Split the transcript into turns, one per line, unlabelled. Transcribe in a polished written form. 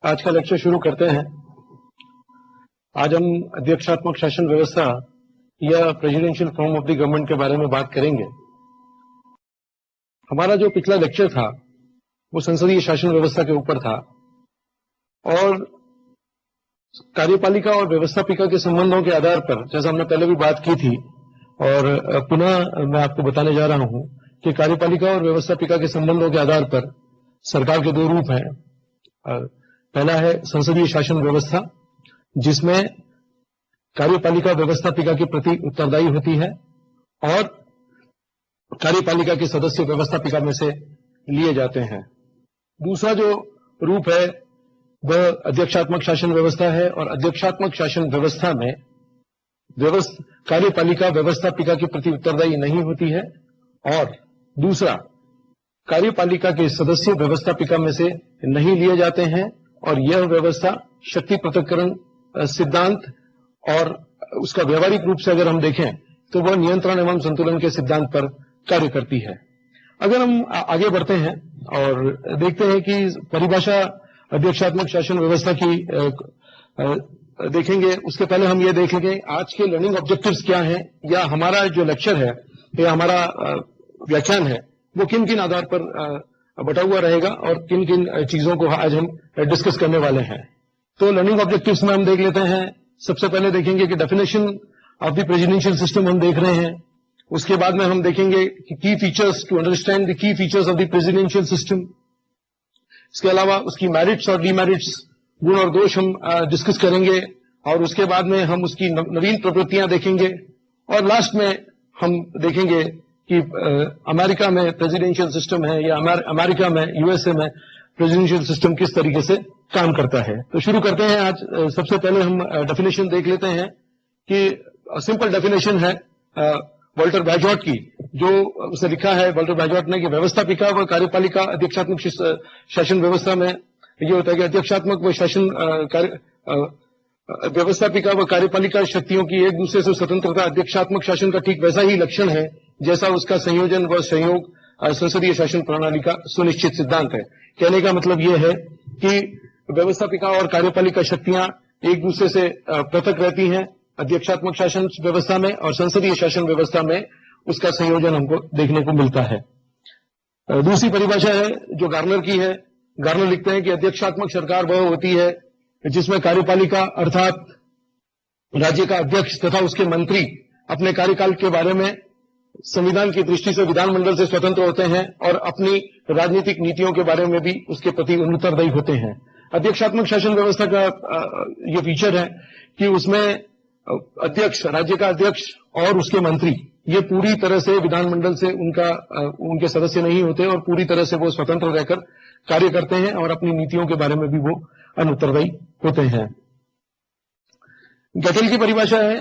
आज का लेक्चर शुरू करते हैं। आज हम अध्यक्षात्मक शासन व्यवस्था या presidential form of the government के बारे में बात करेंगे। हमारा जो पिछला लेक्चर था वो संसदीय शासन व्यवस्था के ऊपर था और कार्यपालिका और व्यवस्थापिका के संबंधों के आधार पर, जैसा हमने पहले भी बात की थी और पुनः मैं आपको बताने जा रहा हूं कि कार्यपालिका और व्यवस्थापिका के संबंधों के आधार पर सरकार के दो रूप हैं। पहला है संसदीय शासन व्यवस्था, जिसमें कार्यपालिका व्यवस्थापिका के प्रति उत्तरदायी होती है और कार्यपालिका के सदस्य व्यवस्थापिका में से लिए जाते हैं। दूसरा जो रूप है वह अध्यक्षात्मक शासन व्यवस्था है और अध्यक्षात्मक शासन व्यवस्था में कार्यपालिका व्यवस्थापिका के प्रति उत्तरदायी नहीं होती है और दूसरा, कार्यपालिका के सदस्य व्यवस्थापिका में से नहीं लिए जाते हैं और यह व्यवस्था शक्ति पृथक्करण सिद्धांत और उसका व्यवहारिक रूप से अगर हम देखें तो वह नियंत्रण एवं संतुलन के सिद्धांत पर कार्य करती है। अगर हम आगे बढ़ते हैं और देखते हैं कि परिभाषा अध्यक्षात्मक शासन व्यवस्था की देखेंगे, उसके पहले हम ये देखेंगे आज के लर्निंग ऑब्जेक्टिव्स क्या हैं, या हमारा जो लेक्चर है या हमारा व्याख्यान है वो किन किन आधार पर बटा हुआ रहेगा और किन किन चीजों को आज हम डिस्कस करने वाले हैं। तो लर्निंग ऑब्जेक्टिव्स में हम देख लेते हैं। सबसे पहले देखेंगे कि definition of the presidential system हम देख रहे हैं। उसके बाद में हम देखेंगे कि key features to understand the key features of the presidential system. इसके अलावा उसकी मेरिट्स और डीमेरिट्स, गुण और दोष हम डिस्कस करेंगे और उसके बाद में हम उसकी नवीन प्रवृत्तियां देखेंगे और लास्ट में हम देखेंगे कि अमेरिका में प्रेसिडेंशियल सिस्टम है या अमेरिका में यूएसए में प्रेसिडेंशियल सिस्टम किस तरीके से काम करता है। तो शुरू करते हैं। आज सबसे पहले हम डेफिनेशन देख लेते हैं कि सिंपल डेफिनेशन है वॉल्टर बैजॉट की, जो उसने लिखा है वॉल्टर बैजॉट ने कि व्यवस्थापिका व कार्यपालिका अध्यक्षात्मक शासन व्यवस्था में ये होता है कि अध्यक्षात्मक व शासन व्यवस्थापिका व कार्यपालिका शक्तियों की एक दूसरे से स्वतंत्रता अध्यक्षात्मक शासन का ठीक वैसा ही लक्षण है जैसा उसका संयोजन व सहयोग संसदीय शासन प्रणाली का सुनिश्चित सिद्धांत है। कहने का मतलब यह है कि व्यवस्थापिका और कार्यपालिका शक्तियां एक दूसरे से पृथक रहती हैं अध्यक्षात्मक शासन व्यवस्था में और संसदीय शासन व्यवस्था में उसका संयोजन हमको देखने को मिलता है। दूसरी परिभाषा है जो गार्नर की है। गार्नर लिखते हैं कि अध्यक्षात्मक सरकार वह होती है जिसमें कार्यपालिका अर्थात राज्य का अध्यक्ष तथा उसके मंत्री अपने कार्यकाल के बारे में संविधान की दृष्टि से विधानमंडल से स्वतंत्र होते हैं और अपनी राजनीतिक नीतियों के बारे में भी उसके प्रति उत्तरदायी होते हैं। अध्यक्षात्मक शासन व्यवस्था का ये फीचर है कि उसमें अध्यक्ष, राज्य का अध्यक्ष और उसके मंत्री ये पूरी तरह से विधानमंडल से उनके सदस्य नहीं होते और पूरी तरह से वो स्वतंत्र रहकर कार्य करते हैं और अपनी नीतियों के बारे में भी वो अनुत्तरदायी होते हैं। गैटल की परिभाषा है